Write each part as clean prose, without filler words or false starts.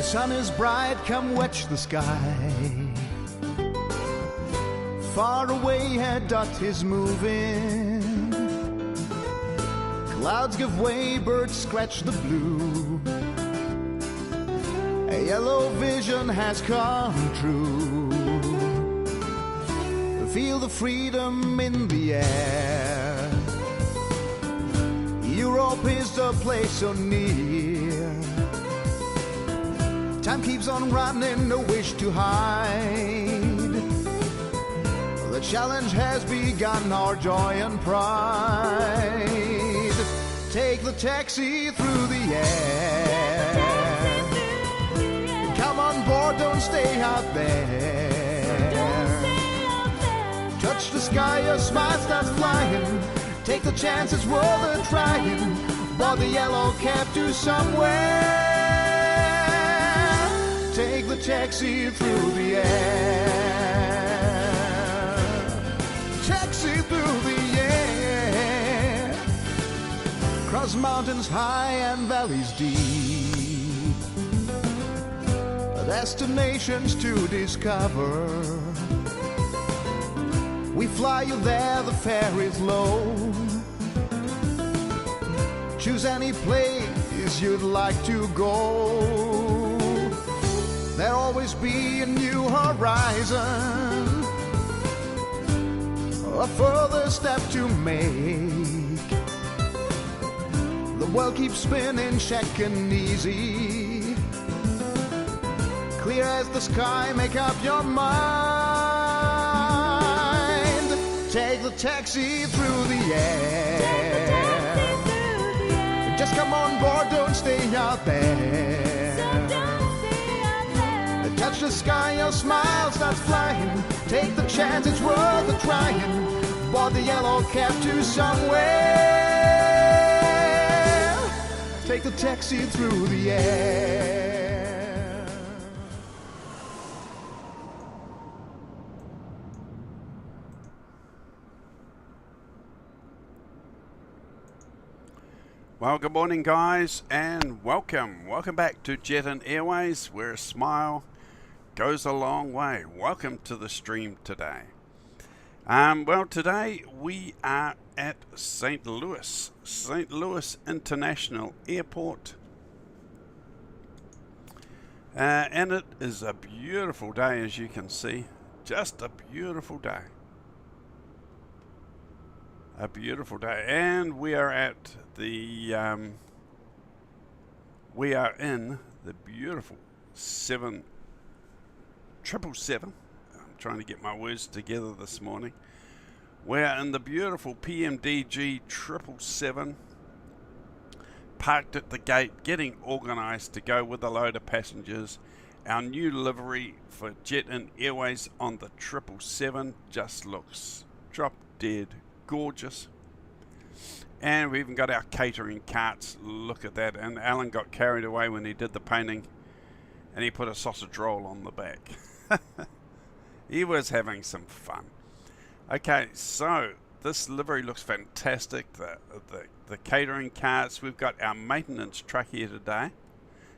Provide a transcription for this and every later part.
sun is bright, come watch the sky. Far away a dot is moving. Clouds give way, birds scratch the blue. A yellow vision has come true. Feel the freedom in the air. Europe is the place so near. Time keeps on running, no wish to hide. The challenge has begun, our joy and pride. Take the taxi through the air. Come on board, don't stay out there. Touch the sky, your smile starts flying. Take the chance, it's worth a trying. Board the yellow cab to somewhere. Take the taxi through the air. Taxi through the air. Cross mountains high and valleys deep. Destinations to discover. We fly you there, the fare is low. Choose any place you'd like to go. There'll always be a new horizon, a further step to make. The world keeps spinning, checking easy. Clear as the sky, make up your mind. Take the taxi through the air. Just come on board, don't stay out there. Touch the sky, your smile starts flying. Take the chance, it's worth a trying. Board the yellow cab to somewhere. Take the taxi through the air. Well, good morning, guys, and welcome. Welcome back to Jet and Airways, where a smile goes a long way. Welcome to the stream today. Well, today we are at St. Louis International Airport. And it is a beautiful day, as you can see. Just a beautiful day. A beautiful day. And we are at the, we are in the beautiful 777. I'm trying to get my words together this morning. We're in the beautiful PMDG 777, parked at the gate, getting organised to go with a load of passengers. Our new livery for Jet and Airways on the 777 just looks drop dead gorgeous. And we even got our catering carts. Look at that. And Alan got carried away when he did the painting, and he put a sausage roll on the back. He was having some fun. Okay, so this livery looks fantastic. The catering carts. We've got our maintenance truck here today.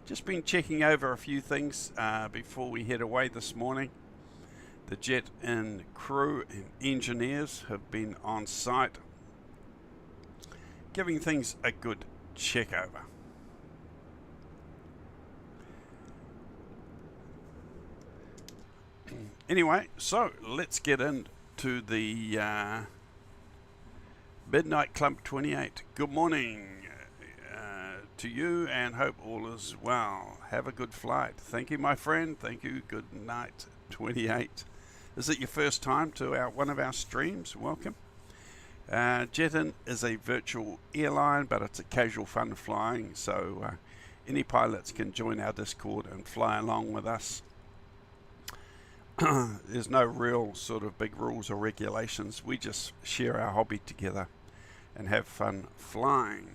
Just been checking over a few things before we head away this morning. The Jet and crew and engineers have been on site, giving things a good check over. Anyway, so let's get into the Midnight Club 28. Good morning to you, and hope all is well. Have a good flight. Thank you, my friend. Thank you. Good night, 28. Is it your first time to one of our streams? Welcome. Jetin is a virtual airline, but it's a casual fun flying, so any pilots can join our Discord and fly along with us. There's no real sort of big rules or regulations. We just share our hobby together and have fun flying.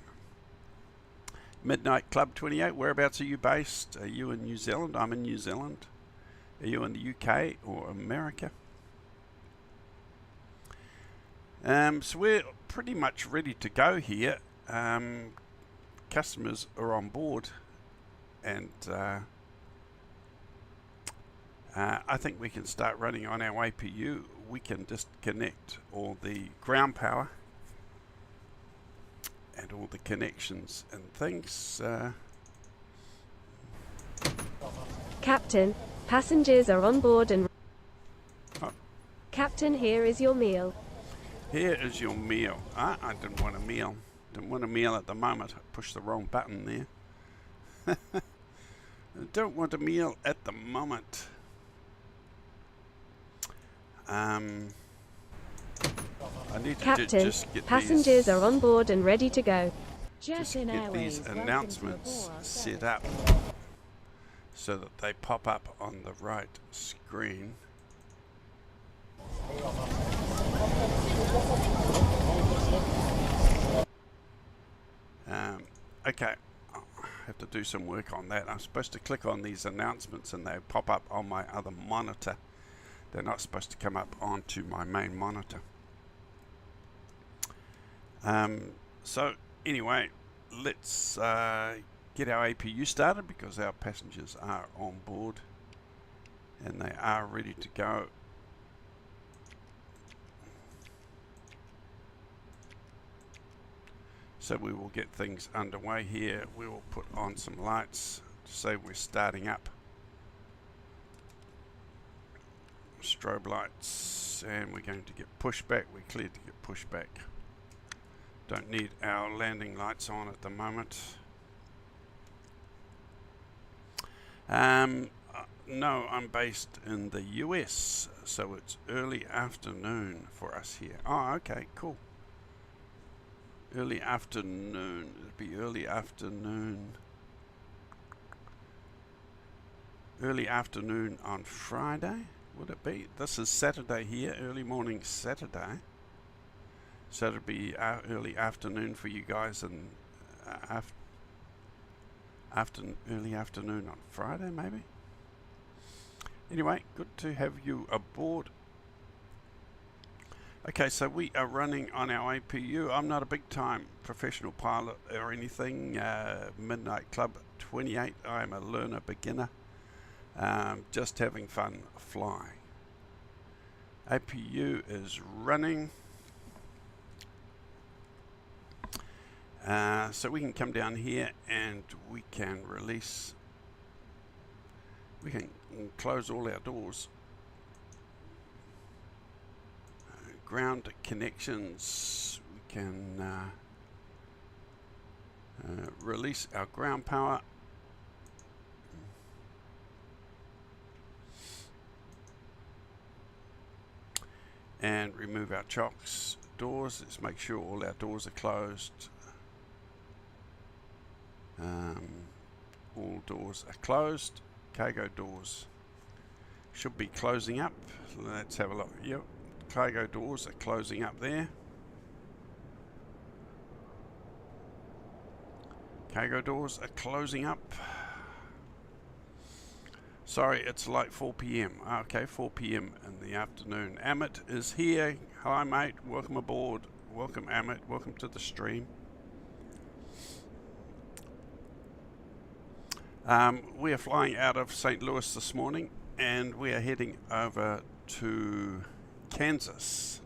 Midnight Club 28, whereabouts are you based? Are you in New Zealand? I'm in New Zealand. Are you in the UK or America? So we're pretty much ready to go here. Customers are on board, and I think we can start running on our APU. We can disconnect all the ground power and all the connections and things. Captain, passengers are on board and... Oh. Captain, here is your meal. Here is your meal. I didn't want a meal. Didn't want a meal at the moment. I pushed the wrong button there. I don't want a meal at the moment. I need Captain, to just get passengers are on board and ready to go. just get these announcements set up so that they pop up on the right screen. Okay, I have to do some work on that. I'm supposed to click on these announcements and they pop up on my other monitor. They're not supposed to come up onto my main monitor. So anyway, let's get our APU started because our passengers are on board and they are ready to go. So we will get things underway here. We will put on some lights to say we're starting up. Strobe lights, and we're going to get pushback. We're cleared to get pushback. Don't need our landing lights on at the moment. No, I'm based in the US, so it's early afternoon for us here. Oh, okay, cool. Early afternoon. It'd be early afternoon. Early afternoon on Friday, would it be? This is Saturday here, early morning Saturday. So it'd be early afternoon for you guys, and early afternoon on Friday, maybe. Anyway, good to have you aboard. Okay, so we are running on our APU. I'm not a big time professional pilot or anything. Midnight Club 28. I'm a learner beginner. Just having fun flying. APU is running. So we can come down here and we can release. We can close all our doors. Ground connections, we can release our ground power. And remove our chocks doors. Let's make sure all our doors are closed. All doors are closed. Cargo doors should be closing up. Let's have a look. Yep. Cargo doors are closing up there. Cargo doors are closing up. Sorry, it's like 4 p.m. Okay, 4 p.m. in the afternoon. Amit is here. Hi, mate. Welcome aboard. Welcome, Amit. Welcome to the stream. We are flying out of St. Louis this morning, and we are heading over to Kansas.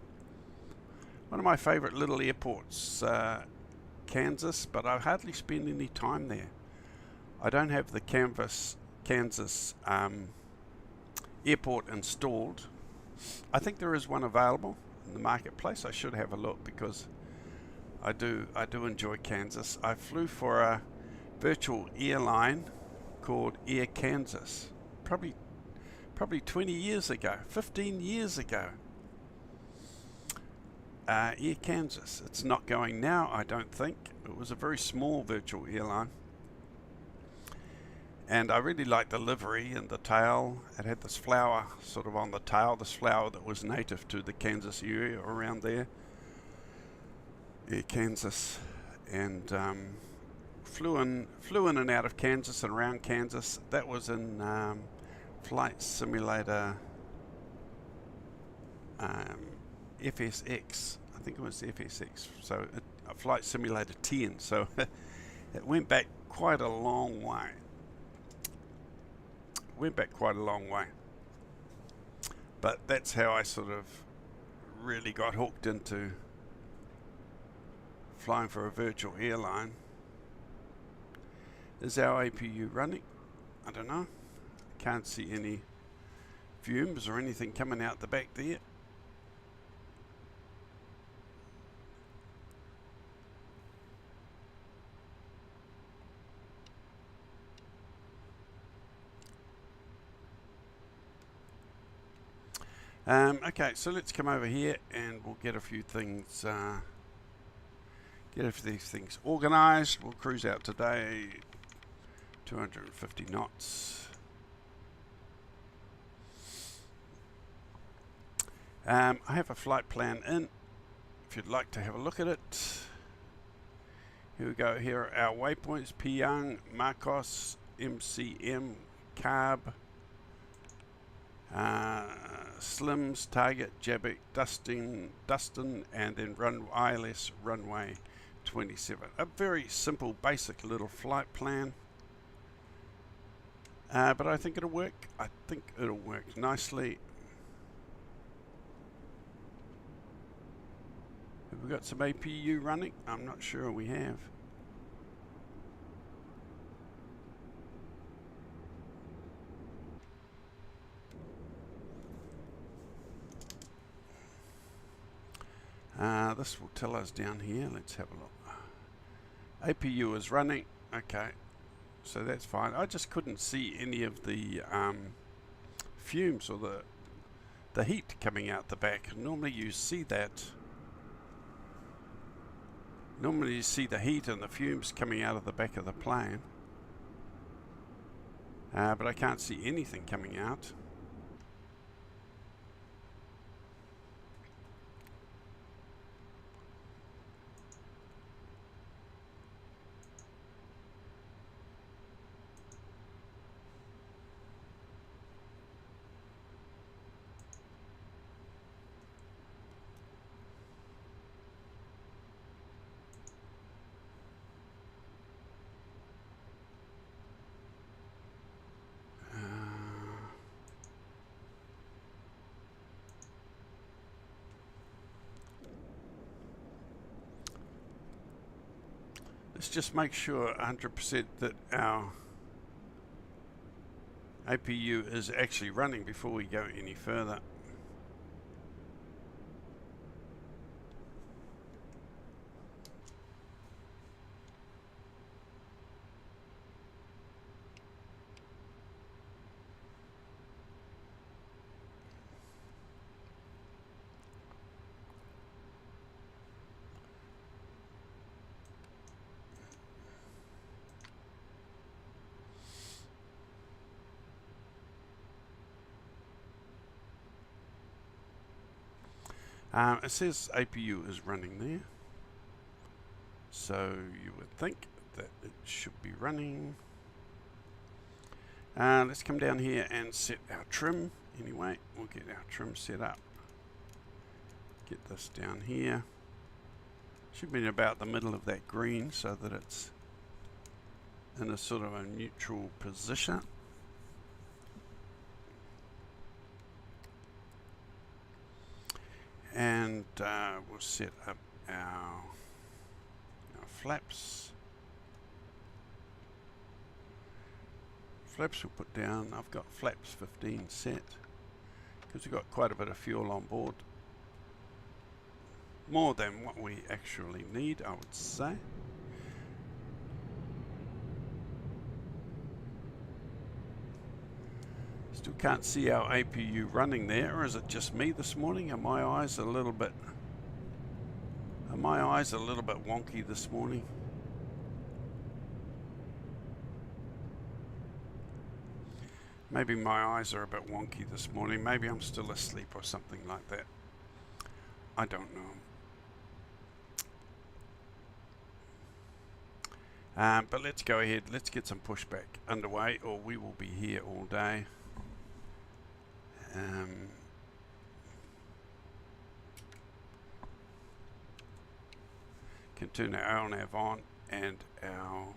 One of my favorite little airports, Kansas, but I hardly spend any time there. I don't have the Kansas airport installed. I think there is one available in the marketplace. I should have a look because I do enjoy Kansas. I flew for a virtual airline called Air Kansas probably 20 years ago, 15 years ago. Air Kansas. It's not going now, I don't think. It was a very small virtual airline. And I really liked the livery and the tail. It had this flower sort of on the tail, this flower that was native to the Kansas area around there. Air Kansas. And flew in and out of Kansas and around Kansas. That was in Flight Simulator FSX. I think it was FSX. So Flight Simulator 10. So it went back quite a long way. But that's how I sort of really got hooked into flying for a virtual airline. Is our APU running? I don't know. Can't see any fumes or anything coming out the back there. Okay, so let's come over here and we'll get a few things organized. We'll cruise out today 250 knots. I have a flight plan in if you'd like to have a look at it. Here we go. Here are our waypoints: Pyongyang, Marcos, MCM, Carb, Slims, Target, Jabik, Dustin, and then ILS runway 27. A very simple, basic little flight plan. But I think it'll work. I think it'll work nicely. Have we got some APU running? I'm not sure we have. This will tell us down here. Let's have a look. APU is running. Okay, so that's fine. I just couldn't see any of the fumes or the heat coming out the back. Normally you see that. Normally you see the heat and the fumes coming out of the back of the plane. But I can't see anything coming out. Let's just make sure 100% that our APU is actually running before we go any further. It says APU is running there, so you would think that it should be running. Let's come down here and set our trim. Anyway, we'll get our trim set up. Get this down here. Should be in about the middle of that green so that it's in a sort of a neutral position. And we'll set up our flaps. Flaps we'll put down. I've got flaps 15 set because we've got quite a bit of fuel on board. More than what we actually need, I would say. Still can't see our APU running there, or is it just me this morning? Are my eyes a little bit wonky this morning? Maybe my eyes are a bit wonky this morning. Maybe I'm still asleep or something like that. I don't know. But let's go ahead. Let's get some pushback underway, or we will be here all day. Can turn our LNAV on and our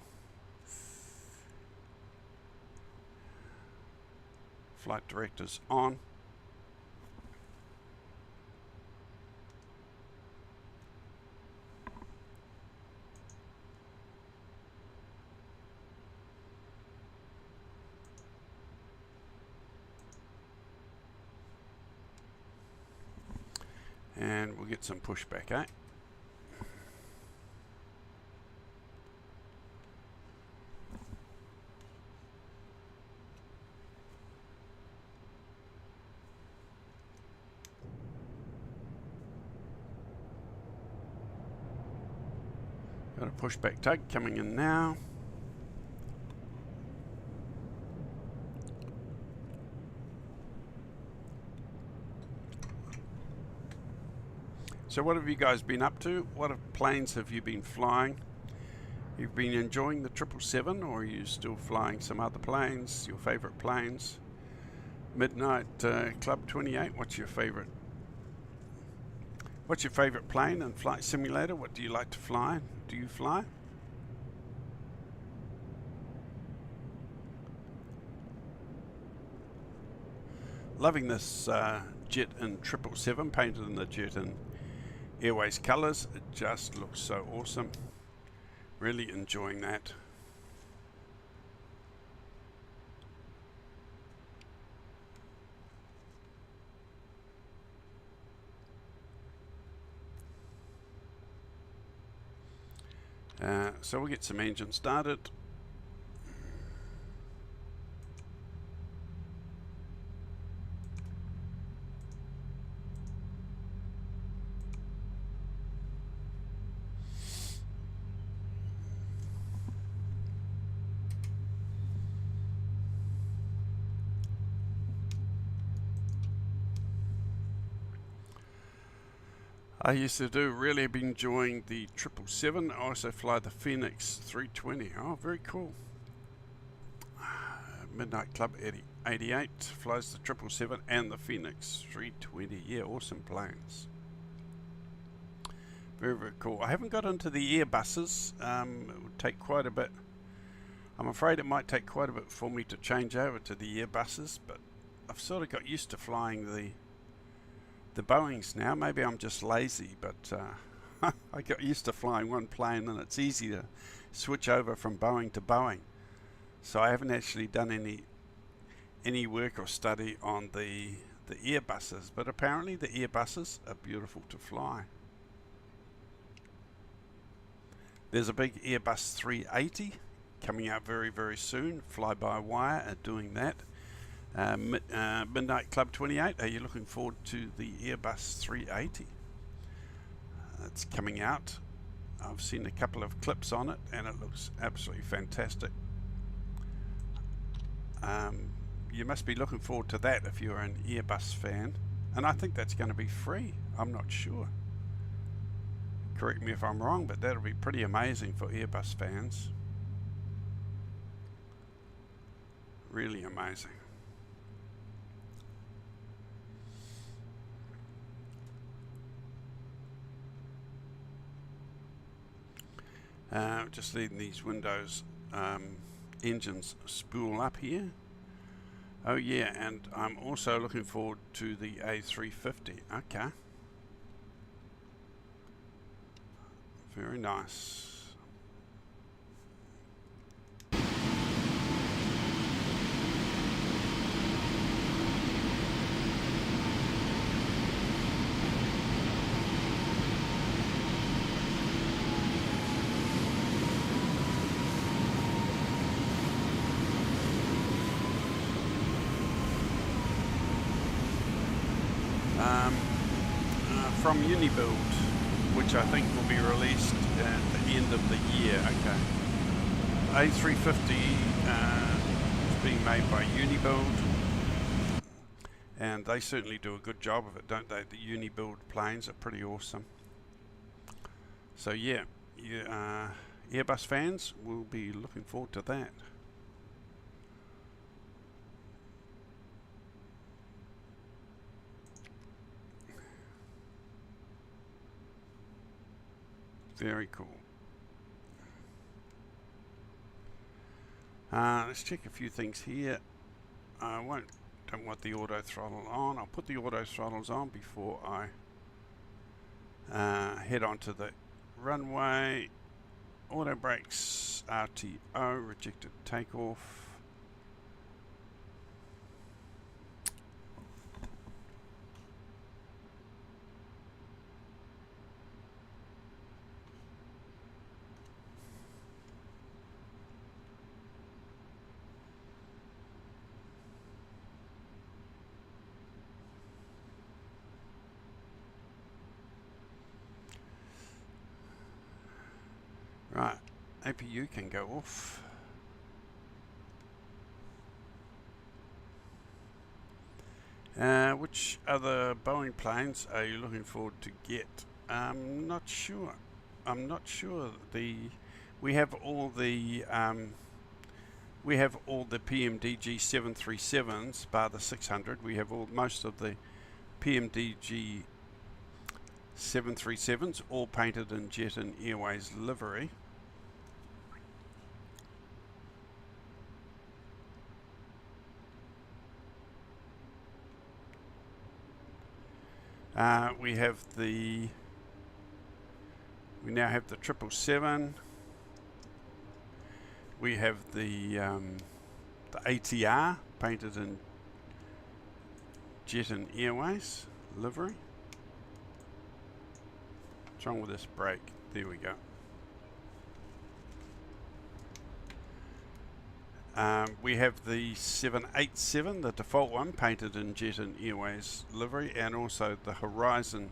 flight directors on. And we'll get some pushback, eh? Got a pushback tug coming in now. So what have you guys been up to? What planes have you been flying? You've been enjoying the 777, or are you still flying some other planes, your favorite planes? Midnight Club 28, what's your favorite? What's your favorite plane and flight simulator? What do you like to fly? Do you fly? Loving this jet in 777, painted in the Jet and Airways colours. It just looks so awesome. Really enjoying that. So we'll get some engine started. I used to really been enjoying the 777. I also fly the Phoenix 320. Oh, very cool. Midnight Club 88 flies the 777 and the Phoenix 320. Yeah, awesome planes. Very, very cool. I haven't got into the Airbuses. It would take quite a bit. I'm afraid it might take quite a bit for me to change over to the Airbuses, but I've sort of got used to flying the Boeings now. Maybe I'm just lazy, but I got used to flying one plane, and it's easy to switch over from Boeing to Boeing. So I haven't actually done any work or study on the Airbuses, but apparently the Airbuses are beautiful to fly. There's a big Airbus 380 coming out very, very soon. Fly-by-wire are doing that. Midnight Club 28, are you looking forward to the Airbus 380? It's coming out. I've seen a couple of clips on it and it looks absolutely fantastic. You must be looking forward to that if you're an Airbus fan, and I think that's going to be free. I'm not sure. Correct me if I'm wrong, but that'll be pretty amazing for Airbus fans. Really amazing. Just leaving these windows engines spool up here. Oh yeah, and I'm also looking forward to the A350. Okay. Very nice. From Unibuild, which I think will be released at the end of the year. Okay. A350 is being made by Unibuild, and they certainly do a good job of it, don't they? The Unibuild planes are pretty awesome. So yeah, Airbus fans will be looking forward to that. Very cool. Let's check a few things here. I don't want the auto throttle on. I'll put the auto throttles on before I head onto the runway. Auto brakes, RTO, rejected takeoff. Right, APU can go off. Which other Boeing planes are you looking forward to get? I'm not sure. I'm not sure. We have all the PMDG 737s, bar the 600. We have most of the PMDG 737s, all painted in Jet and Airways livery. We now have the 777. We have the ATR painted in Jet and Airways livery. What's wrong with this brake? There we go. We have the 787, the default one, painted in Jet and Airways livery, and also the Horizon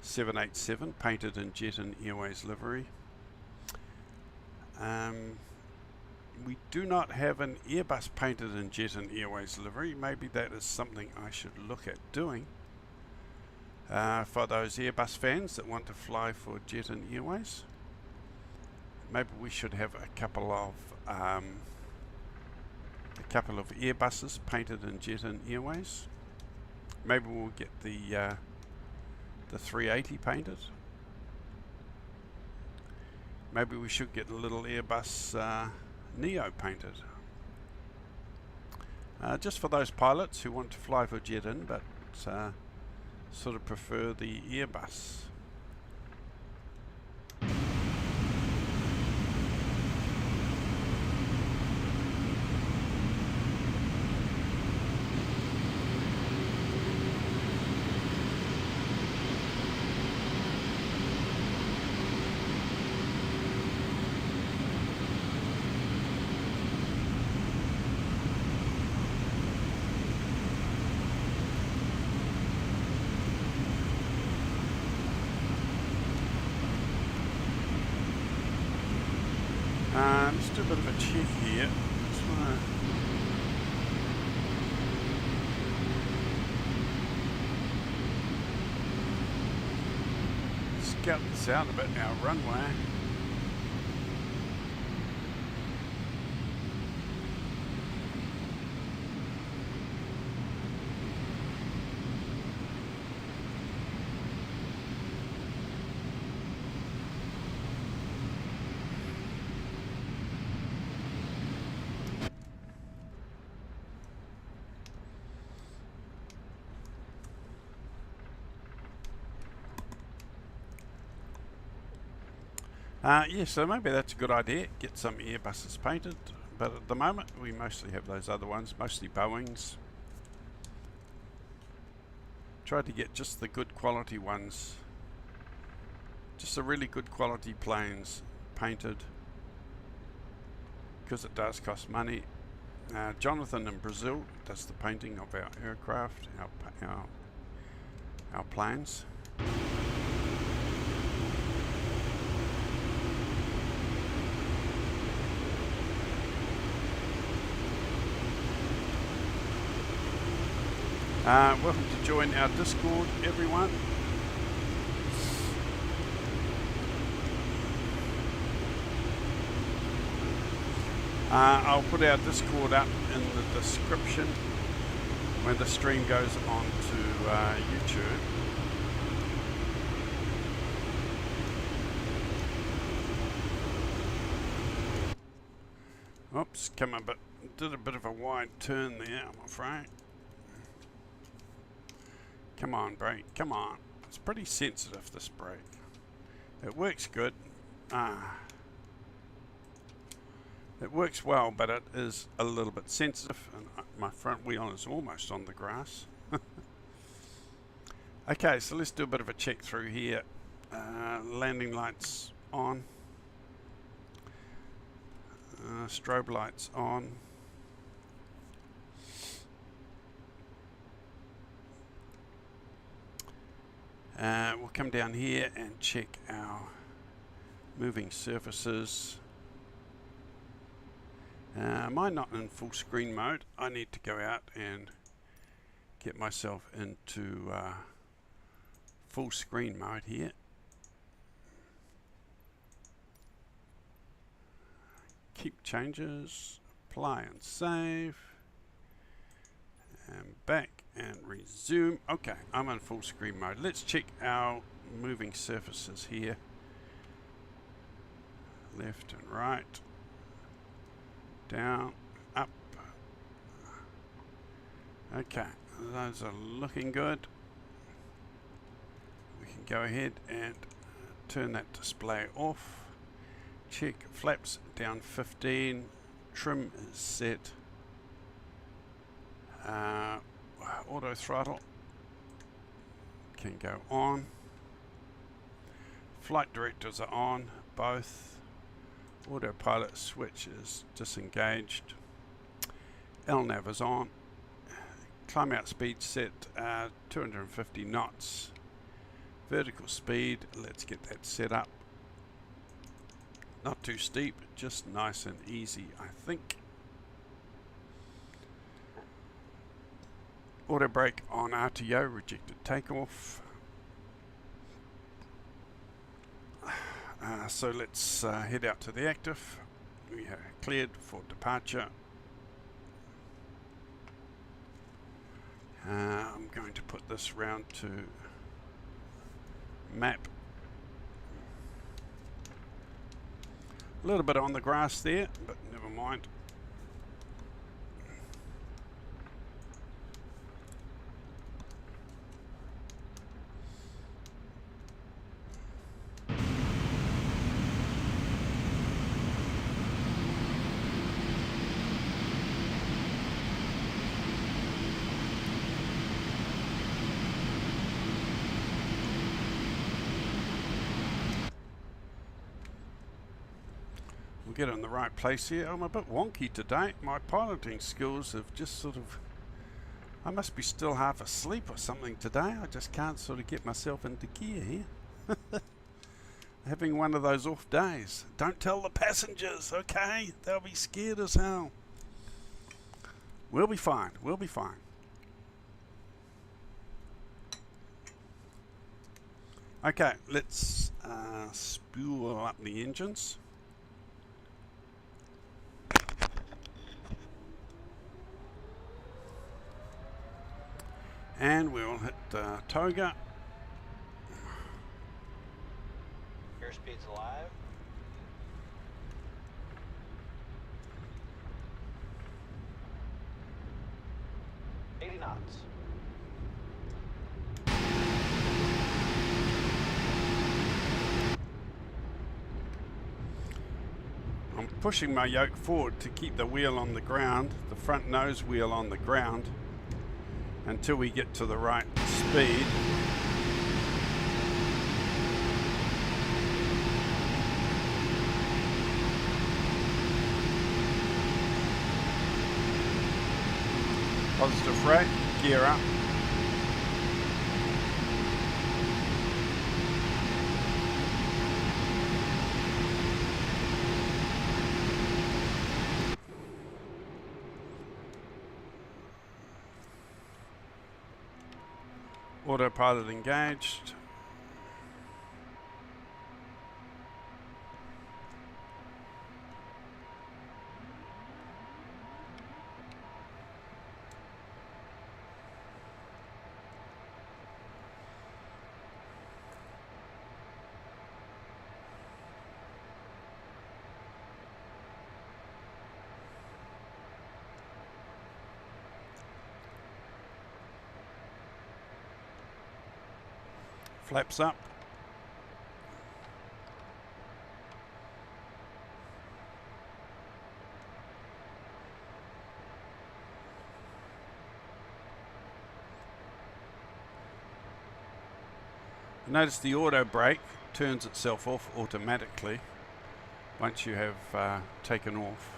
787, painted in Jet and Airways livery. We do not have an Airbus painted in Jet and Airways livery. Maybe that is something I should look at doing. For those Airbus fans that want to fly for Jet and Airways, maybe we should have a couple of Airbuses painted in Jet and Airways. Maybe we'll get the 380 painted. Maybe we should get a little Airbus Neo painted. Just for those pilots who want to fly for Jet In, but sort of prefer the Airbus. Let's do a bit of a check here. Just want to scout this out a bit, our runway. Yeah, so maybe that's a good idea, get some Airbuses painted, but at the moment we mostly have those other ones, mostly Boeings. Try to get just the good quality ones, just the really good quality planes painted, because it does cost money. Jonathan in Brazil does the painting of our aircraft, our planes. Welcome to join our Discord, everyone. I'll put our Discord up in the description when the stream goes on to YouTube. Oops, did a bit of a wide turn there, I'm afraid. Come on, brake, come on. It's pretty sensitive, this brake. It works good. It works well, but it is a little bit sensitive, and my front wheel is almost on the grass. Okay, so let's do a bit of a check through here. Landing lights on. Strobe lights on. We'll come down here and check our moving surfaces. Am I not in full screen mode? I need to go out and get myself into full screen mode here. Keep changes, apply and save, and back and resume. Okay, I'm in full screen mode. Let's check our moving surfaces here. Left and right, down, up. Okay, those are looking good. We can go ahead and turn that display off. Check flaps down 15. Trim is set. Auto throttle can go on. Flight directors are on, both. Autopilot switch is disengaged. LNAV is on. Climb out speed set 250 knots. Vertical speed, let's get that set up. Not too steep, just nice and easy, I think. Auto brake on RTO, rejected takeoff. So let's head out to the active. We are cleared for departure. I'm going to put this round to map. A little bit on the grass there, but never mind. We'll get in the right place here. I'm a bit wonky today. My piloting skills have just sort of... I must be still half asleep or something today. I just can't sort of get myself into gear here. Having one of those off days. Don't tell the passengers, okay? They'll be scared as hell. We'll be fine. We'll be fine. Okay, let's spool up the engines. And we'll hit toga. Airspeed's alive. Knots. I'm pushing my yoke forward to keep the wheel on the ground, the front nose wheel on the ground, until we get to the right speed. Positive rate, gear up. Autopilot engaged. Flaps up. Notice the auto brake turns itself off automatically once you have taken off.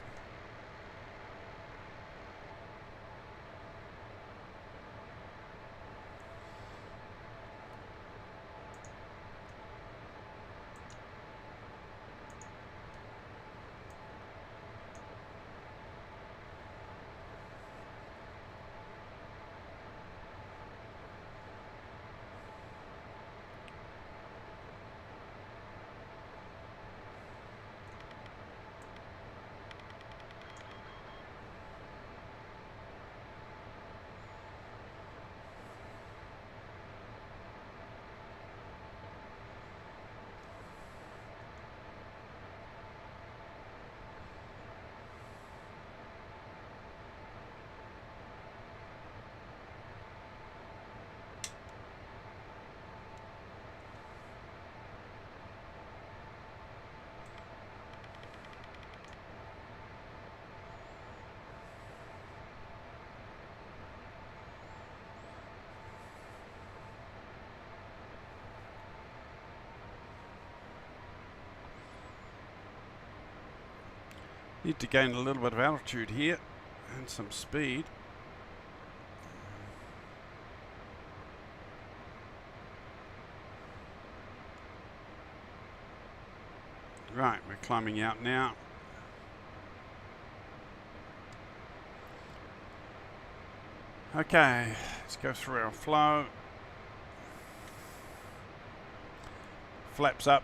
Need to gain a little bit of altitude here and some speed. Right, we're climbing out now. Okay, let's go through our flow. Flaps up.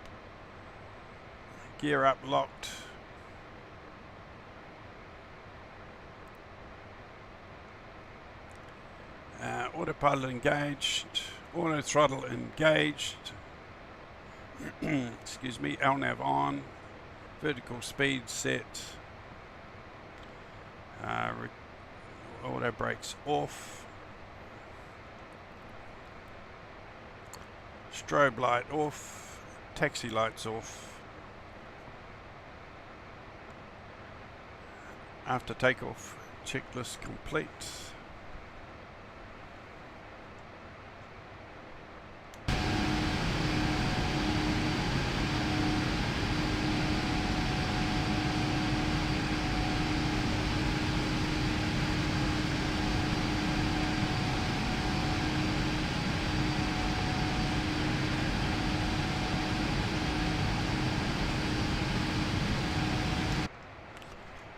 Gear up, locked. Autopilot engaged. Auto throttle engaged. Excuse me, LNAV on, vertical speed set, auto brakes off, strobe light off, taxi lights off. After takeoff, checklist complete.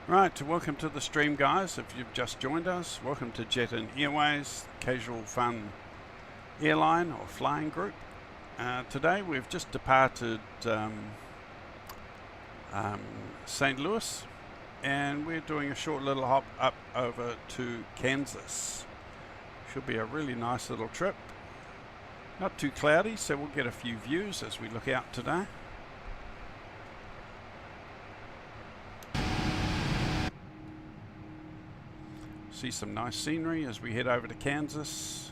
Right, welcome to the stream, guys. If you've just joined us, welcome to Jet and Airways, casual fun airline or flying group. Today we've just departed St. Louis, and we're doing a short little hop up over to Kansas. Should be a really nice little trip. Not too cloudy, so we'll get a few views as we look out today. See some nice scenery as we head over to Kansas.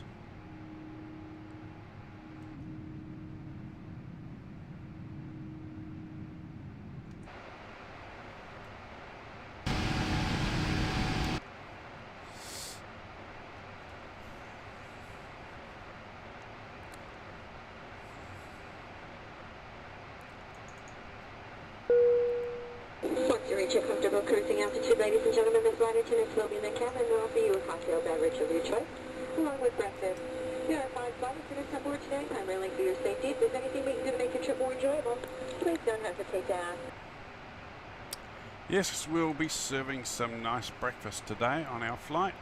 Once you reach a comfortable cruising altitude, ladies and gentlemen, this flight attendant will be in the cabin and will offer you a cocktail beverage of your choice, along with breakfast. There are 5 flight attendants on board today, primarily for your safety. If there's anything we can do to make your trip more enjoyable, please don't hesitate to ask. Yes, we'll be serving some nice breakfast today on our flight,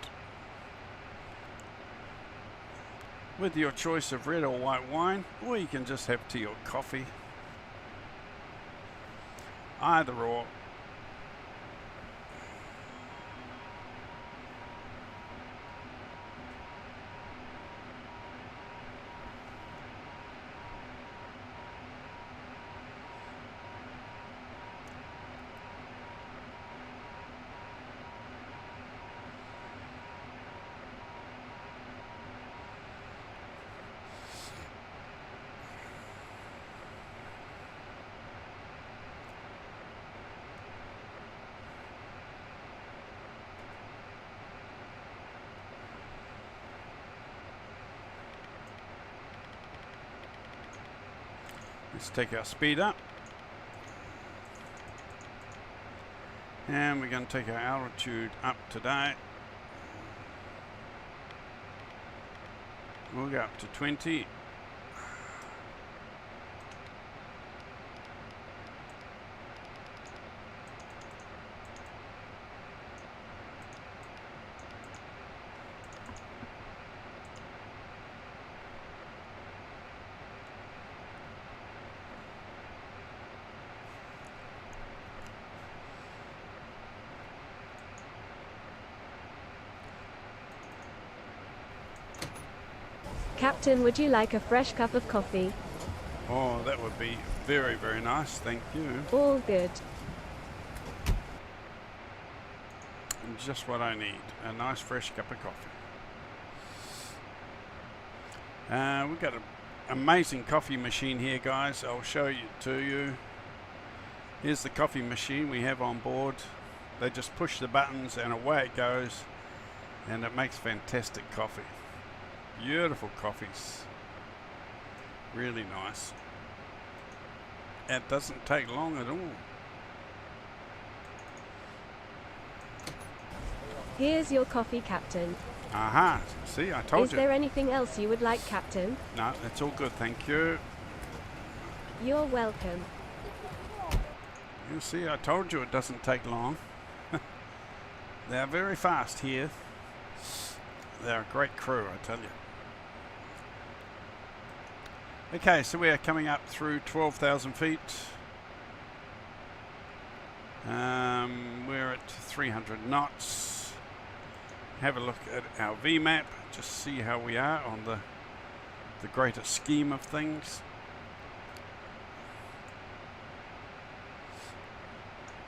with your choice of red or white wine, or you can just have tea or coffee. Either or. Let's take our speed up. And we're going to take our altitude up today. We'll go up to 20. Captain, would you like a fresh cup of coffee? Oh, that would be very, very nice. Thank you. All good. Just what I need. A nice fresh cup of coffee. We've got an amazing coffee machine here, guys. I'll show you to you. Here's the coffee machine we have on board. They just push the buttons and away it goes. And it makes fantastic coffee. Beautiful coffees. Really nice. It doesn't take long at all. Here's your coffee, Captain. Aha, see, I told Is you. there anything else you would like, Captain? No, that's all good, thank you. You're welcome. You see, I told you it doesn't take long. They're very fast here. They're a great crew, I tell you. Okay, so we are coming up through 12,000 feet. We're at 300 knots. Have a look at our VMAP, just see how we are on the greater scheme of things.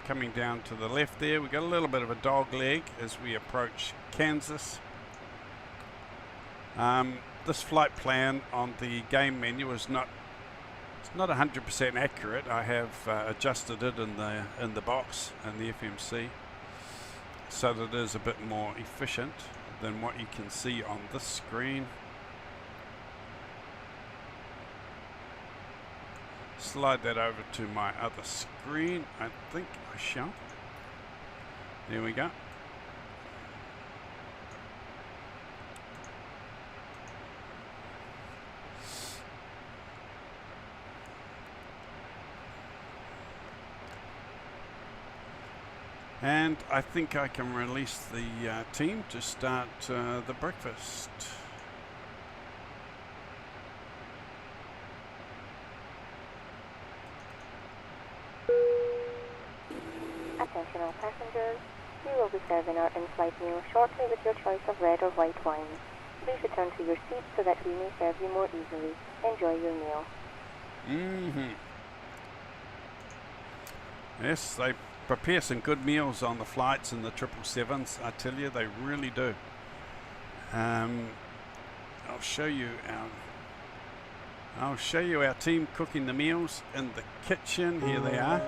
Coming down to the left there, we've got a little bit of a dog leg as we approach Kansas. This flight plan on the game menu is not 100% accurate. I have adjusted it in the box and the FMC so that it is a bit more efficient than what you can see on this screen. Slide that over to my other screen. I think I shall. There we go. And I think I can release the team to start the breakfast. Attention all passengers, we will be serving our in-flight meal shortly with your choice of red or white wine. Please return to your seats so that we may serve you more easily. Enjoy your meal. Yes, they prepare some good meals on the flights in the 777s. I tell you, they really do. I'll show you our team cooking the meals in the kitchen. Here they are.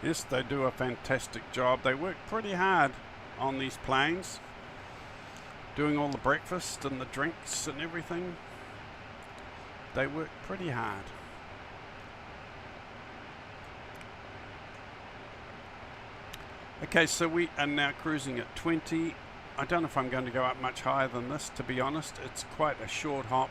Yes, they do a fantastic job. They work pretty hard on these planes, doing all the breakfast and the drinks and everything. They work pretty hard. Okay, so we are now cruising at 20. I don't know if I'm going to go up much higher than this, to be honest. It's quite a short hop.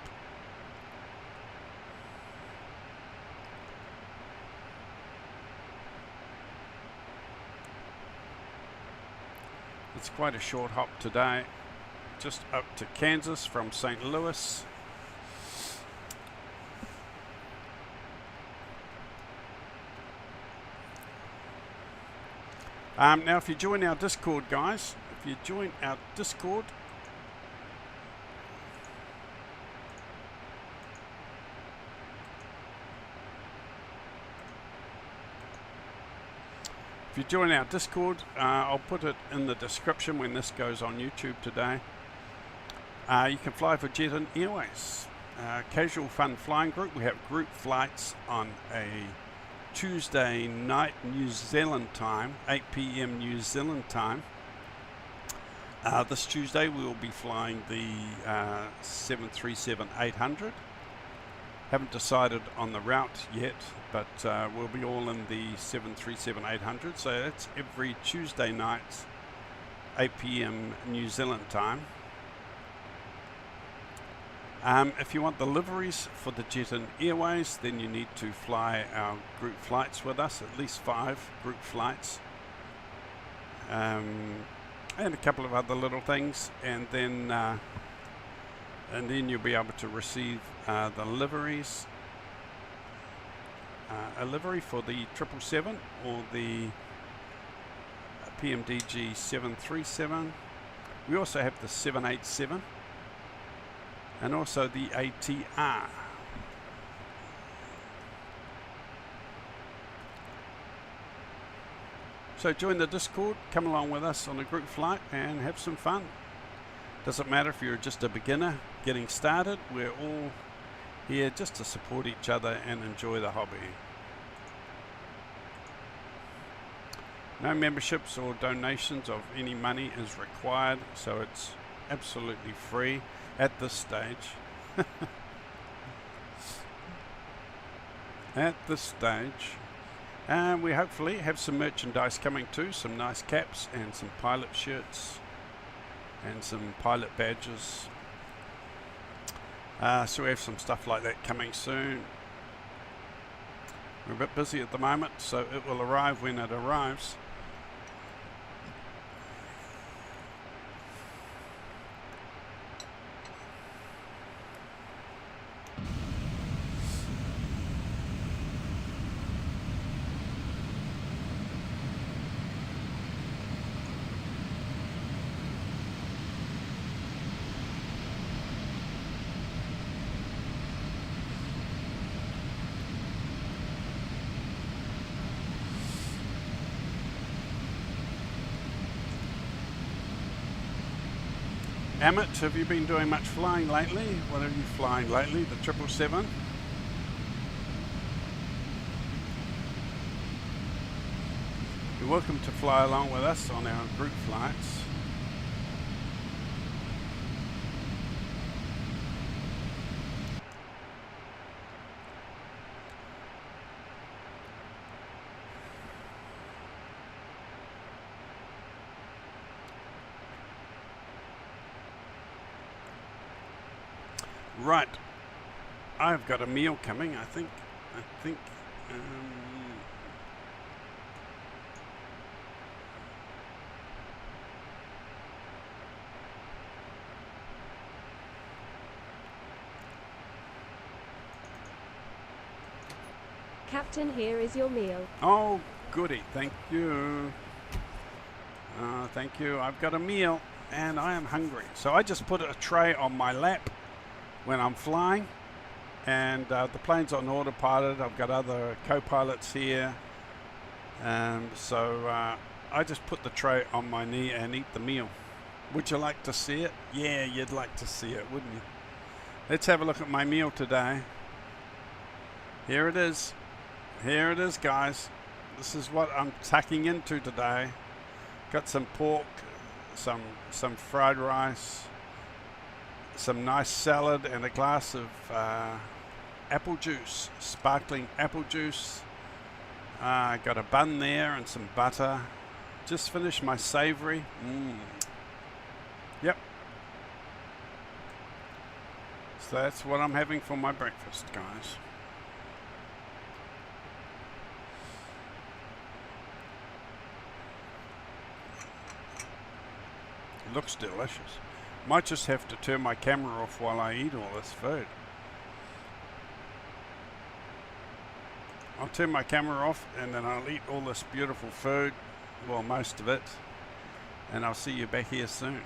It's quite a short hop today, just up to Kansas from St. Louis. Now if you join our Discord, guys, if you join our Discord, I'll put it in the description when this goes on YouTube today. You can fly for Jet and Airways. casual fun flying group. We have group flights on a Tuesday night New Zealand time, 8 p.m. New Zealand time. This Tuesday we will be flying the 737-800. Haven't decided on the route yet, but we'll be all in the 737-800. So that's every Tuesday night, 8 p.m. New Zealand time. If you want the liveries for the Jet and Airways, then you need to fly our group flights with us, at least 5 group flights. And a couple of other little things, and then you'll be able to receive the liveries, a livery for the 777 or the PMDG 737. We also have the 787 and also the ATR. So join the Discord, come along with us on a group flight and have some fun. Doesn't matter if you're just a beginner getting started, we're all here just to support each other and enjoy the hobby. No memberships or donations of any money is required, so it's absolutely free at this stage. At this stage. And we hopefully have some merchandise coming too, some nice caps and some pilot shirts and some pilot badges. So we have some stuff like that coming soon. We're a bit busy at the moment, so it will arrive when it arrives. Amit, have you been doing much flying lately? What are you flying lately? The 777? You're welcome to fly along with us on our group flights. Right, I've got a meal coming, I think, Captain, here is your meal. Oh, goody, thank you. Thank you, I've got a meal and I am hungry. So I just put a tray on my lap when I'm flying, and the plane's on autopilot. I've got other co-pilots here, so I just put the tray on my knee and eat the meal. Would you like to see it? Yeah, you'd like to see it, wouldn't you? Let's have a look at my meal today. Here it is. Here it is, guys. This is what I'm tucking into today. Got some pork, some fried rice, some nice salad, and a glass of apple juice, sparkling apple juice. Got a bun there and some butter. Just finished my savory. Yep. So that's what I'm having for my breakfast, guys. It looks delicious. Might just have to turn my camera off while I eat all this food. I'll turn my camera off and then I'll eat all this beautiful food, well, most of it, and I'll see you back here soon.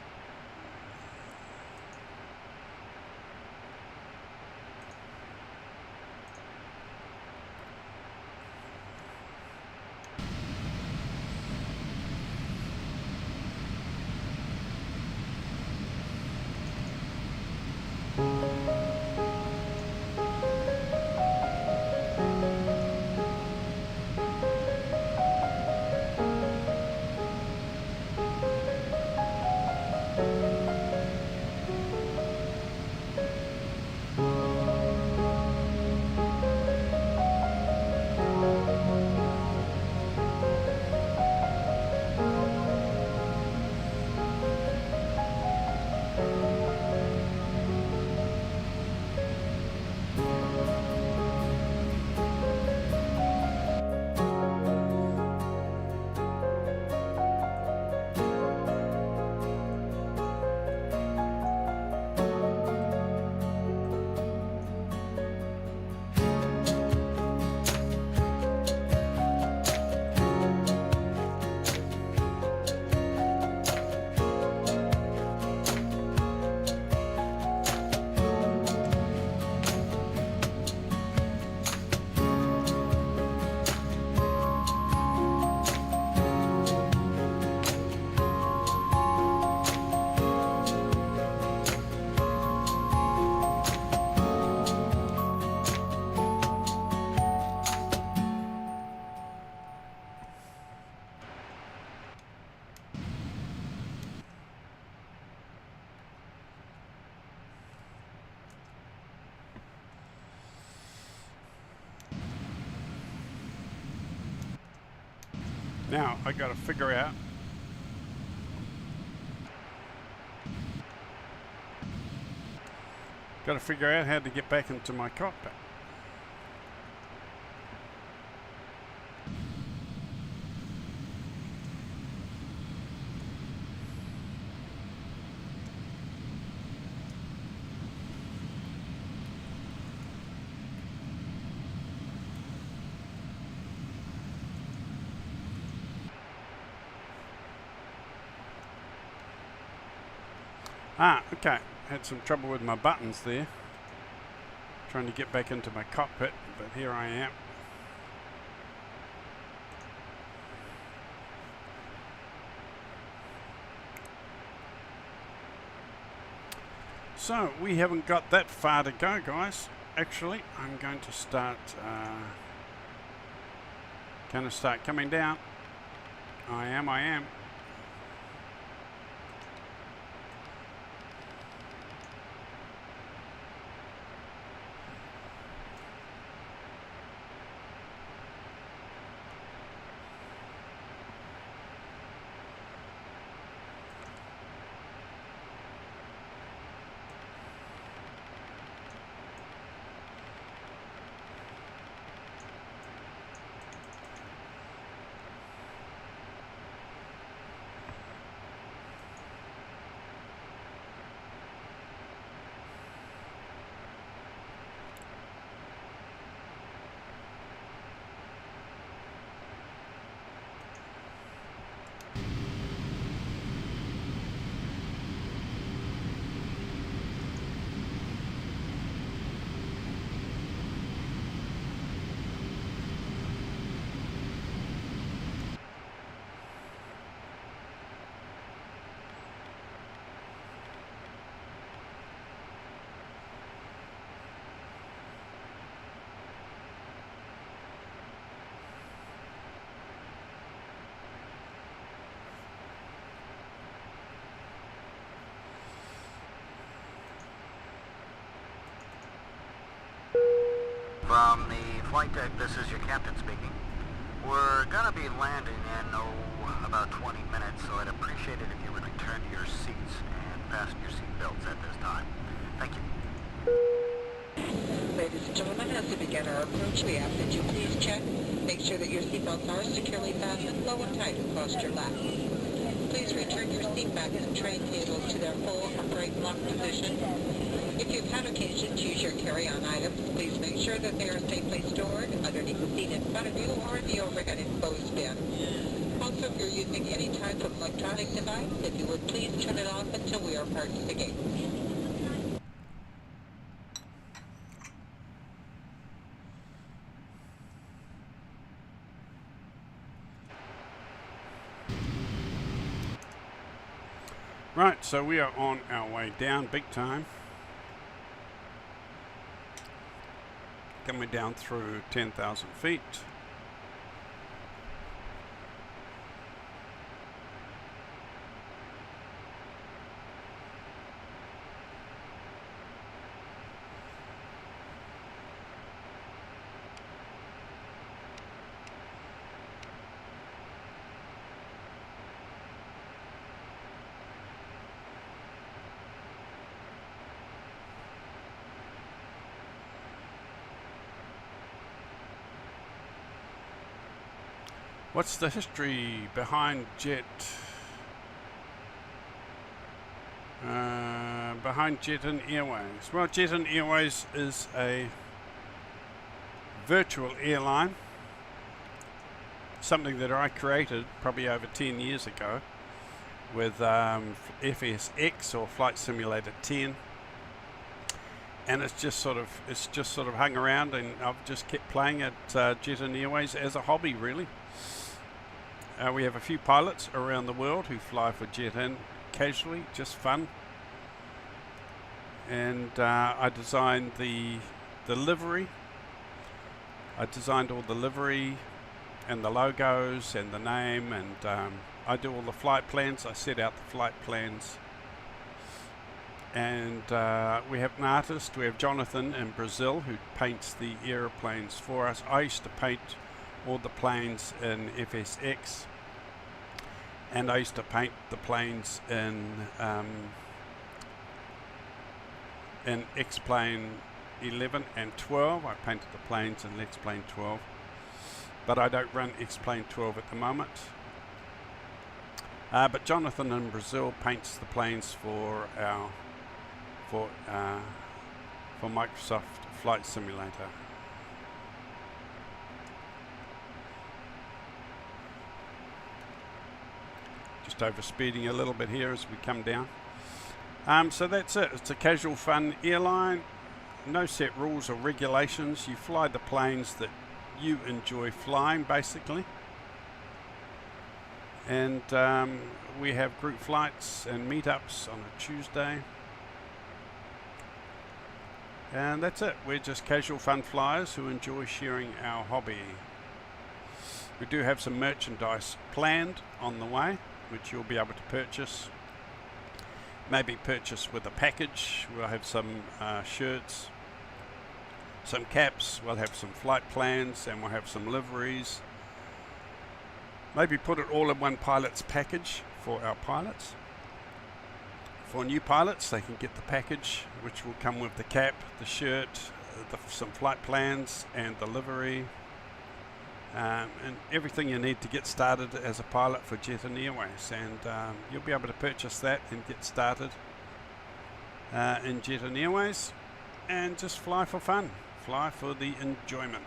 Now I got to figure out how to get back into my cockpit. Okay, had some trouble with my buttons there, trying to get back into my cockpit, but here I am. So we haven't got that far to go, guys. Actually, I'm going to start coming down. I am. From the flight deck, this is your captain speaking. We're gonna be landing in, about 20 minutes, so I'd appreciate it if you would return to your seats and fasten your seatbelts at this time. Thank you. Ladies and gentlemen, as we begin our approach, we ask that you please check. Make sure that your seatbelts are securely fastened low and tight across your lap. Please return your seat backs and tray tables to their full upright lock position. If you've had occasion to use your carry-on items, please make sure that they are safely stored underneath the seat in front of you or in the overhead enclosed bin. Also, if you're using any type of electronic device, if you would please turn it off until we are parked at the gate. Right, so we are on our way down big time. Coming down through 10,000 feet. What's the history behind Jet and Airways? Well, Jet and Airways is a virtual airline, something that I created probably over 10 years ago with FSX or Flight Simulator 10, and it's just sort of hung around, and I've just kept playing at Jet and Airways as a hobby, really. We have a few pilots around the world who fly for Jet In casually, just fun. And I designed the livery. I designed all the livery and the logos and the name, and I do all the flight plans. I set out the flight plans. And we have an artist. We have Jonathan in Brazil who paints the aeroplanes for us. I used to paint all the planes in FSX, And I used to paint the planes in X-Plane 11 and 12. I painted the planes in X-Plane 12, but I don't run X-Plane 12 at the moment. But Jonathan in Brazil paints the planes for Microsoft Flight Simulator. Just over speeding a little bit here as we come down. So that's it. It's a casual fun airline. No set rules or regulations. You fly the planes that you enjoy flying, basically. And we have group flights and meetups on a Tuesday. And that's it. We're just casual fun flyers who enjoy sharing our hobby. We do have some merchandise planned on the way, which you'll be able to purchase. Maybe purchase with a package. We'll have some shirts, some caps, we'll have some flight plans, and we'll have some liveries. Maybe put it all in one pilot's package for our pilots. For new pilots, they can get the package, which will come with the cap, the shirt, some flight plans, and the livery, and everything you need to get started as a pilot for Jet and Airways. And you'll be able to purchase that and get started in Jet and Airways, and just fly for fun, fly for the enjoyment.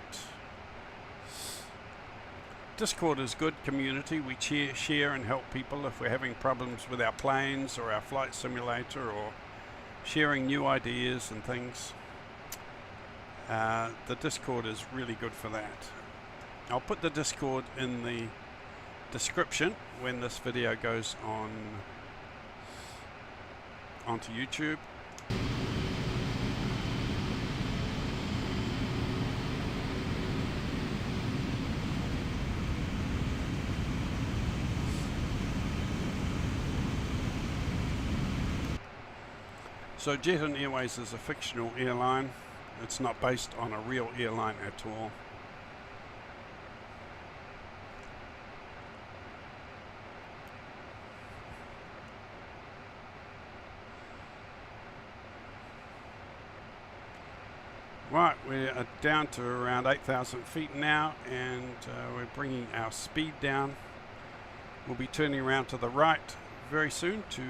Discord is good community. We share and help people if we're having problems with our planes or our flight simulator, or sharing new ideas and things. The Discord is really good for that. I'll put the Discord in the description when this video goes onto YouTube. So Jet and Airways is a fictional airline. It's not based on a real airline at all. Right, we're down to around 8,000 feet now, and we're bringing our speed down. We'll be turning around to the right very soon to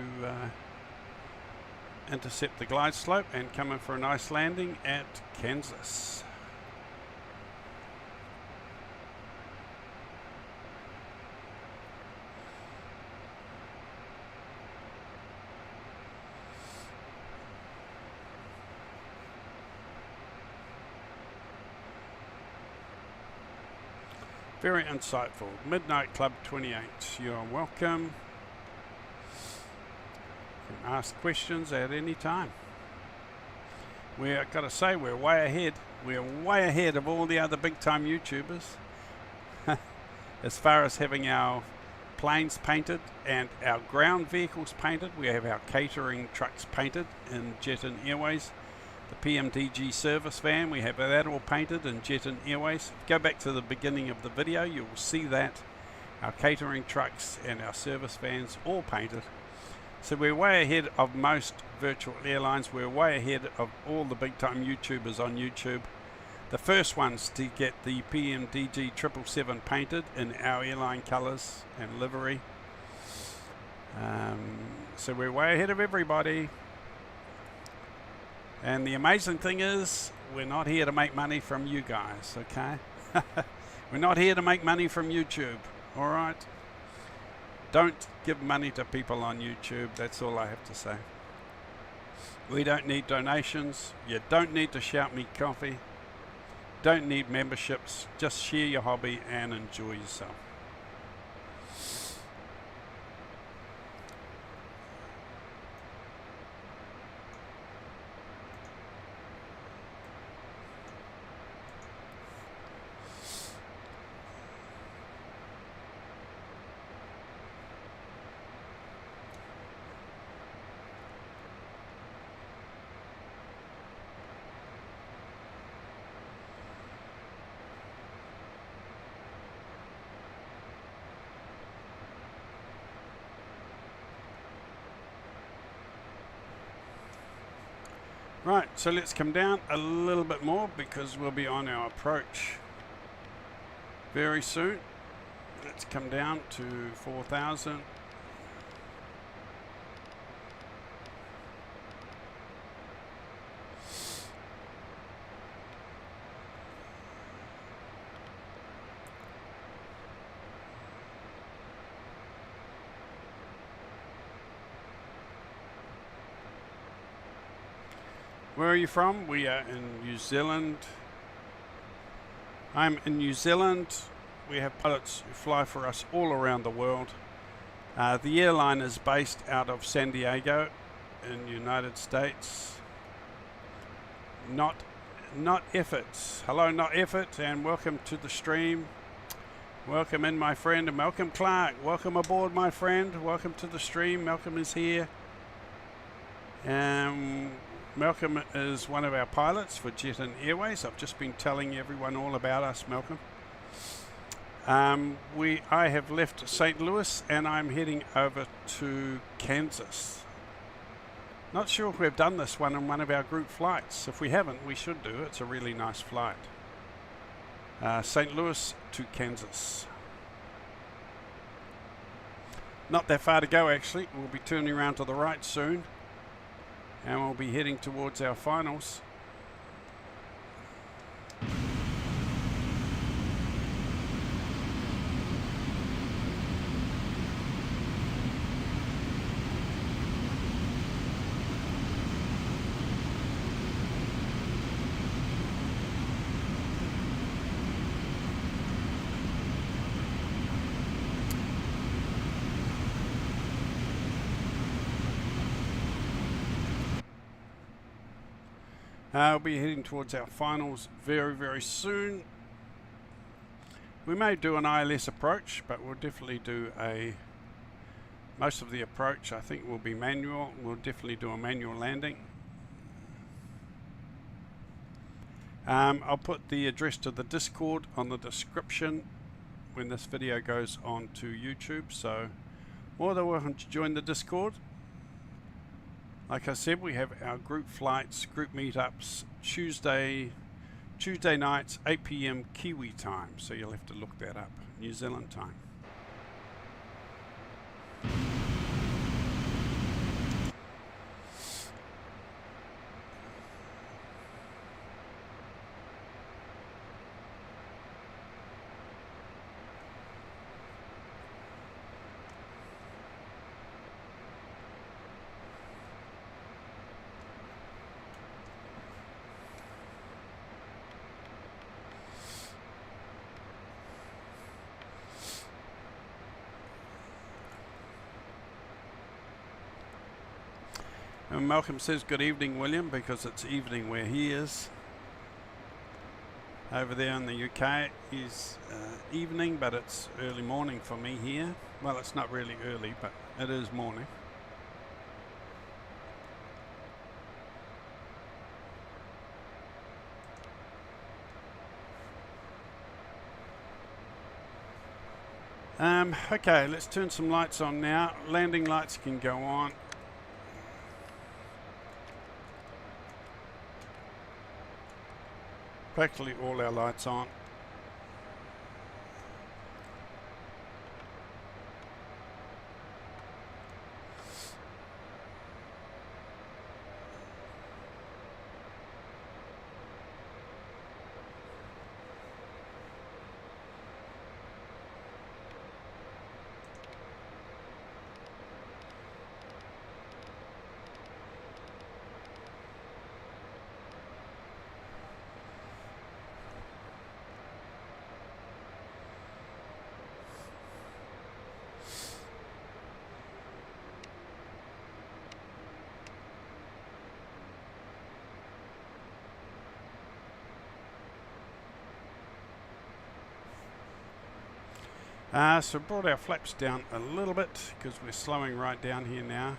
intercept the glide slope and come in for a nice landing at Kansas. Very insightful. Midnight Club 28, you're welcome. Ask questions at any time. We're got to say we're way ahead. We're way ahead of all the other big time YouTubers as far as having our planes painted and our ground vehicles painted. We have our catering trucks painted in Jet and Airways. The PMDG service van, we have that all painted in Jet and Airways. Go back to the beginning of the video, you will see that. Our catering trucks and our service vans all painted. So we're way ahead of most virtual airlines. We're way ahead of all the big time YouTubers on YouTube. The first ones to get the PMDG 777 painted in our airline colours and livery. So we're way ahead of everybody. And the amazing thing is, we're not here to make money from you guys, okay? We're not here to make money from YouTube, alright? Don't give money to people on YouTube, that's all I have to say. We don't need donations, you don't need to shout me coffee, don't need memberships, just share your hobby and enjoy yourself. Right, so let's come down a little bit more because we'll be on our approach very soon. Let's come down to 4,000. Where are you from? We are in New Zealand. I'm in New Zealand. We have pilots who fly for us all around the world. The airline is based out of San Diego in the United States. Not Efforts. Hello, Not Effort, and welcome to the stream. Welcome in, my friend, and Malcolm Clark. Welcome aboard, my friend. Welcome to the stream. Malcolm is here. Malcolm is one of our pilots for Jet and Airways. I've just been telling everyone all about us, Malcolm. I have left St. Louis and I'm heading over to Kansas. Not sure if we've done this one in one of our group flights. If we haven't, we should do. It's a really nice flight. St. Louis to Kansas. Not that far to go, actually. We'll be turning around to the right soon. And we'll be heading towards our finals. We'll be heading towards our finals very, very soon. We may do an ILS approach, but we'll definitely do most of the approach I think will be manual. We'll definitely do a manual landing. I'll put the address to the Discord on the description when this video goes on to YouTube, so more than welcome to join the Discord. Like I said, we have our group flights, group meetups, Tuesday nights, 8 PM Kiwi time. So you'll have to look that up, New Zealand time. And Malcolm says good evening, William, because it's evening where he is. Over there in the UK is evening, but it's early morning for me here. Well, it's not really early, but it is morning. Okay, let's turn some lights on now. Landing lights can go on. Practically all our lights on. So brought our flaps down a little bit because we're slowing right down here now.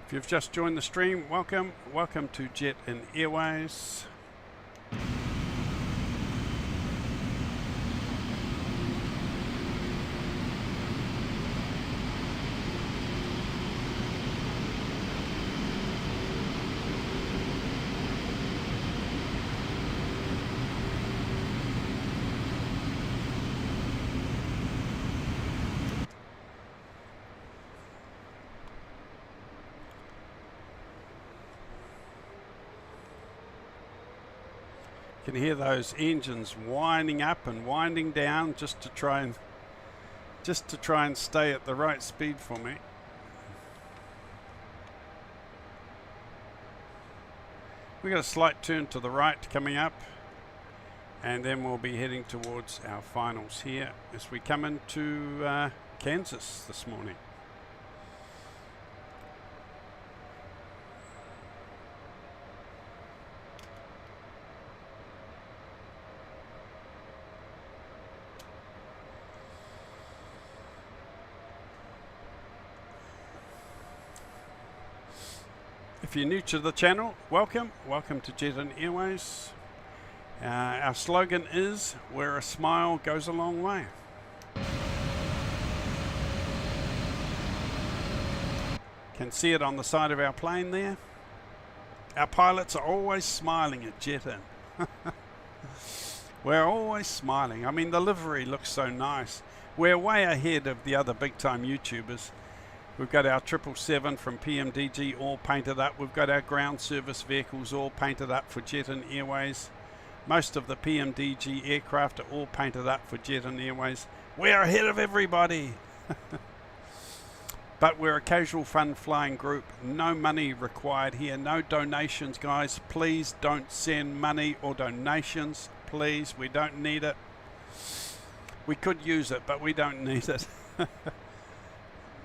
If you've just joined the stream, welcome. Welcome to Jet and Airways. Can hear those engines winding up and winding down just to try and stay at the right speed for me. We got a slight turn to the right coming up, and then we'll be heading towards our finals here as we come into Kansas this morning. If you're new to the channel, welcome to Jet and Airways. Our slogan is, where a smile goes a long way. Can see it on the side of our plane there. Our pilots are always smiling at Jet In. We're always smiling. I mean, the livery looks so nice. We're way ahead of the other big time YouTubers. We've got our 777 from PMDG all painted up. We've got our ground service vehicles all painted up for Jet and Airways. Most of the PMDG aircraft are all painted up for Jet and Airways. We're ahead of everybody. But we're a casual fun flying group. No money required here. No donations, guys. Please don't send money or donations. Please, we don't need it. We could use it, but we don't need it.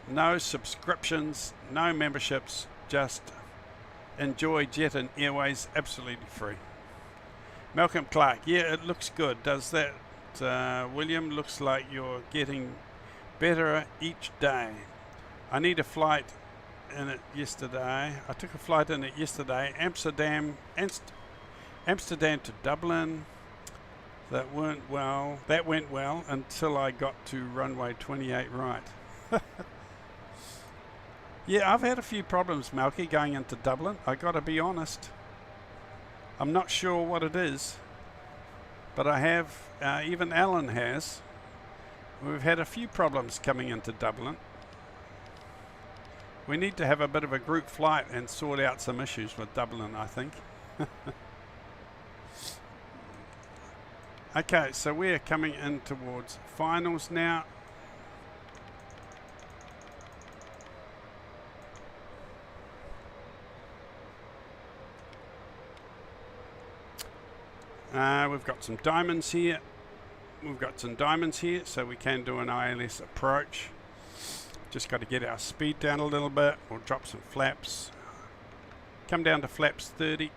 No subscriptions, no memberships, just enjoy Jet and Airways absolutely free. Malcolm Clark, yeah, it looks good. Does that, William? Looks like you're getting better each day. I need a flight in it yesterday. I took a flight in it yesterday. Amsterdam to Dublin. That went well until I got to runway 28 right. Yeah, I've had a few problems, Malky, going into Dublin. I gotta be honest. I'm not sure what it is, but I have, even Alan has. We've had a few problems coming into Dublin. We need to have a bit of a group flight and sort out some issues with Dublin, I think. Okay, so we're coming in towards finals now. We've got some diamonds here. So we can do an ILS approach. Just got to get our speed down a little bit. We'll drop some flaps. Come down to flaps 30.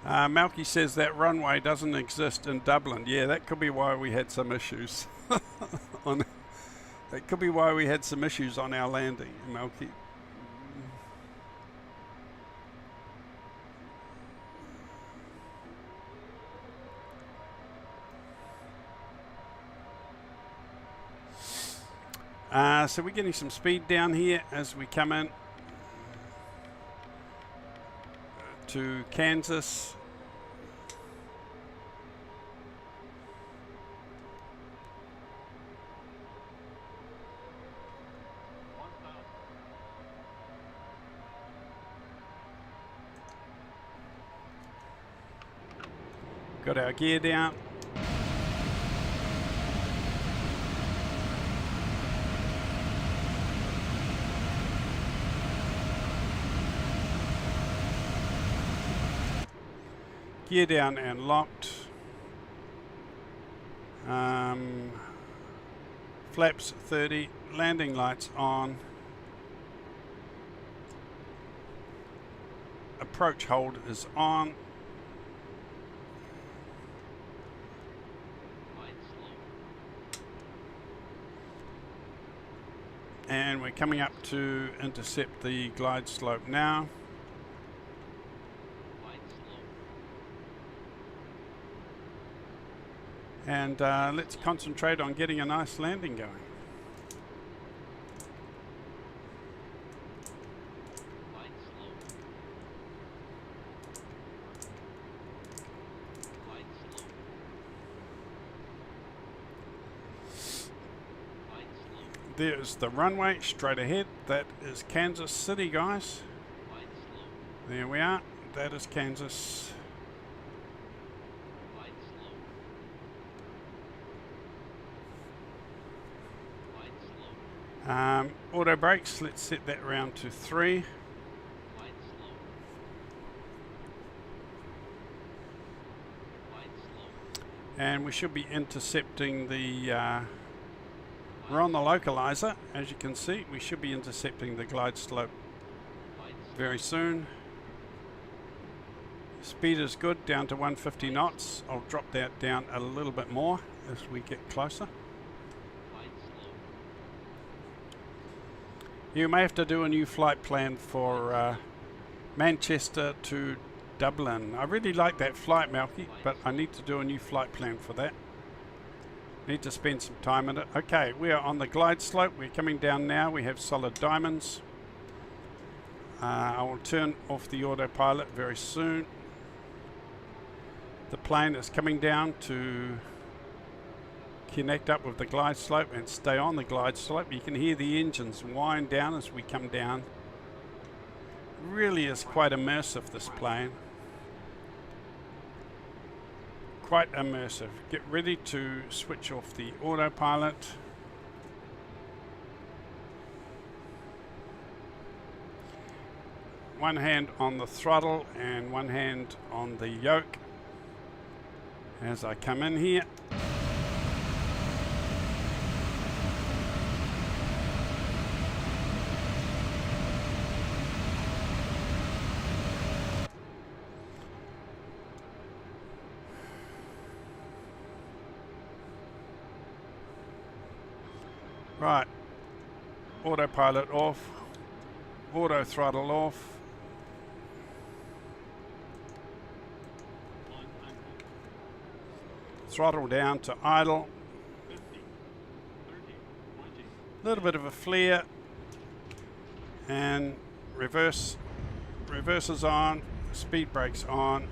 Malky says that runway doesn't exist in Dublin. Yeah, that could be why we had some issues. That could be why we had some issues on our landing, Malky. So we're getting some speed down here as we come in to Kansas. Got our gear down. Gear down and locked. Flaps 30. Landing lights on. Approach hold is on. And we're coming up to intercept the glide slope now. And let's concentrate on getting a nice landing going. There's the runway straight ahead. That is Kansas City, guys. There we are. That is Kansas. Auto brakes, let's set that round to 3. And we should be intercepting the, we're on the localizer, as you can see. We should be intercepting the glide slope very soon. Speed is good, down to 150 knots. I'll drop that down a little bit more as we get closer. You may have to do a new flight plan for Manchester to Dublin. I really like that flight, Malky, but I need to do a new flight plan for that. Need to spend some time in it. Okay, we are on the glide slope. We're coming down now. We have solid diamonds. I will turn off the autopilot very soon. The plane is coming down to connect up with the glide slope and stay on the glide slope. You can hear the engines wind down as we come down. Really is quite immersive, this plane. Quite immersive. Get ready to switch off the autopilot. One hand on the throttle and one hand on the yoke as I come in here. Right, autopilot off, auto throttle off. Throttle down to idle. A little bit of a flare. And reverse is on, speed brakes on.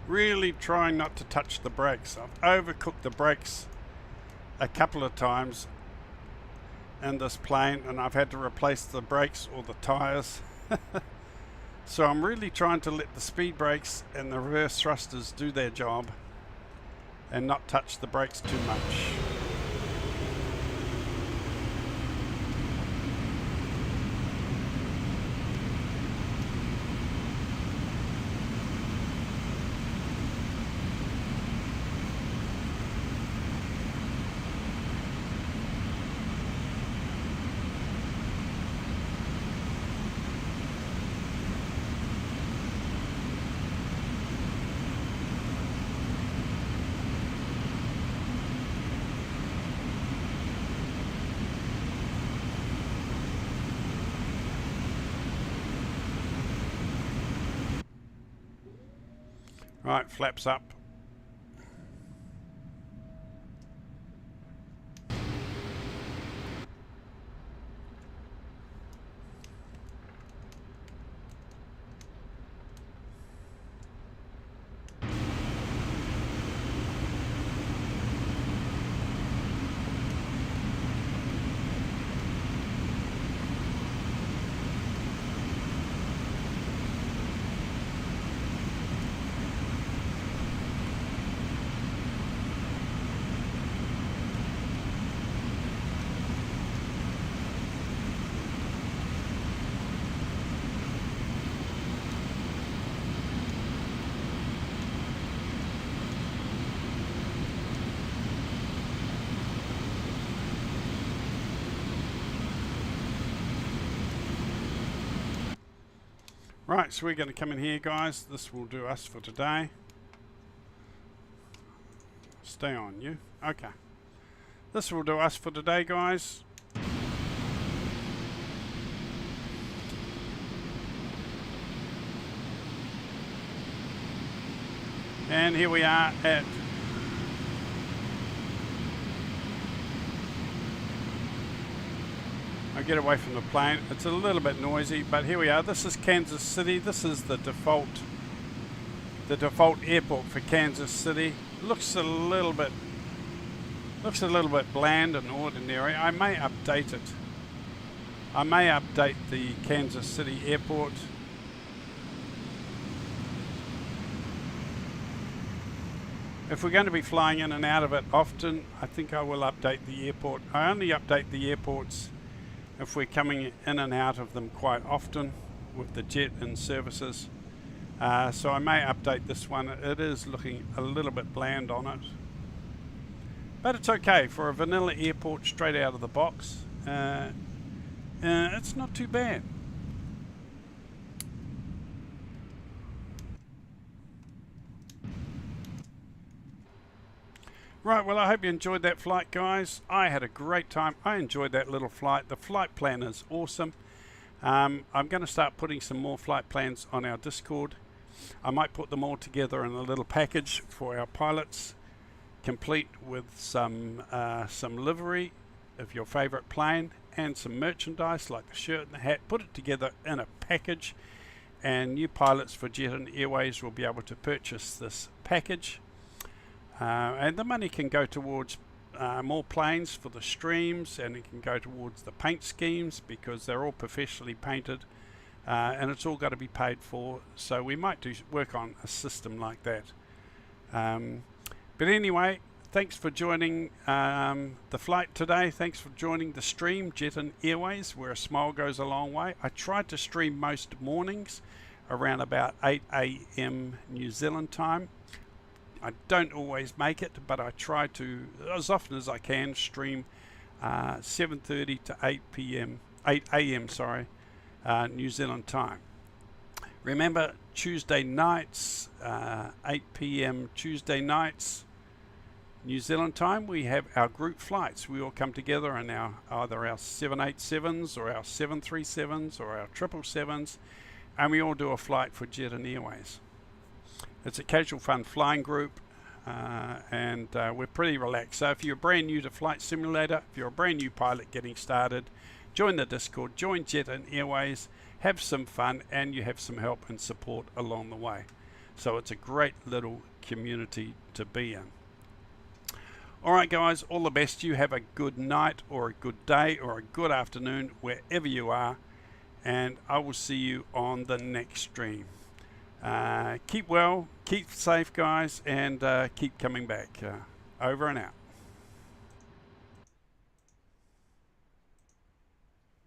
Really trying not to touch the brakes. I've overcooked the brakes a couple of times in this plane and I've had to replace the brakes or the tires. So I'm really trying to let the speed brakes and the reverse thrusters do their job and not touch the brakes too much. Right, flaps up. Right, so we're going to come in here, guys. This will do us for today. Stay on, you. Okay. This will do us for today, guys. And here we are at I'll get away from the plane. It's a little bit noisy, but here we are. This is Kansas City. This is the default airport for Kansas City. Looks a little bit bland and ordinary. I may update it. I may update the Kansas City airport. If we're going to be flying in and out of it often, I think I will update the airport. I only update the airports if we're coming in and out of them quite often with the jet in services. So I may update this one. It is looking a little bit bland on it. But it's okay for a vanilla airport straight out of the box. It's not too bad. Right, well, I hope you enjoyed that flight, guys. I had a great time. I enjoyed that little flight. The flight plan is awesome. I'm going to start putting some more flight plans on our Discord. I might put them all together in a little package for our pilots, complete with some livery of your favorite plane and some merchandise like the shirt and the hat. Put it together in a package, and new pilots for Jet and Airways will be able to purchase this package. And the money can go towards more planes for the streams, and it can go towards the paint schemes because they're all professionally painted, and it's all got to be paid for. So we might work on a system like that. But anyway, thanks for joining the flight today. Thanks for joining the stream, Jet and Airways, where a smile goes a long way. I tried to stream most mornings around about 8 AM New Zealand time. I don't always make it, but I try to, as often as I can, stream 7:30 to 8 AM, New Zealand time. Remember, Tuesday nights, 8 PM Tuesday nights, New Zealand time, we have our group flights. We all come together in either our 787s or our 737s or our 777s, and we all do a flight for Jet and Airways. It's a casual fun flying group, and we're pretty relaxed. So if you're brand new to Flight Simulator, if you're a brand new pilot getting started, join the Discord, join Jet and Airways, have some fun, and you have some help and support along the way. So it's a great little community to be in. Alright guys, all the best. You have a good night or a good day or a good afternoon wherever you are, and I will see you on the next stream. Keep well, keep safe guys, and keep coming back. Over and out.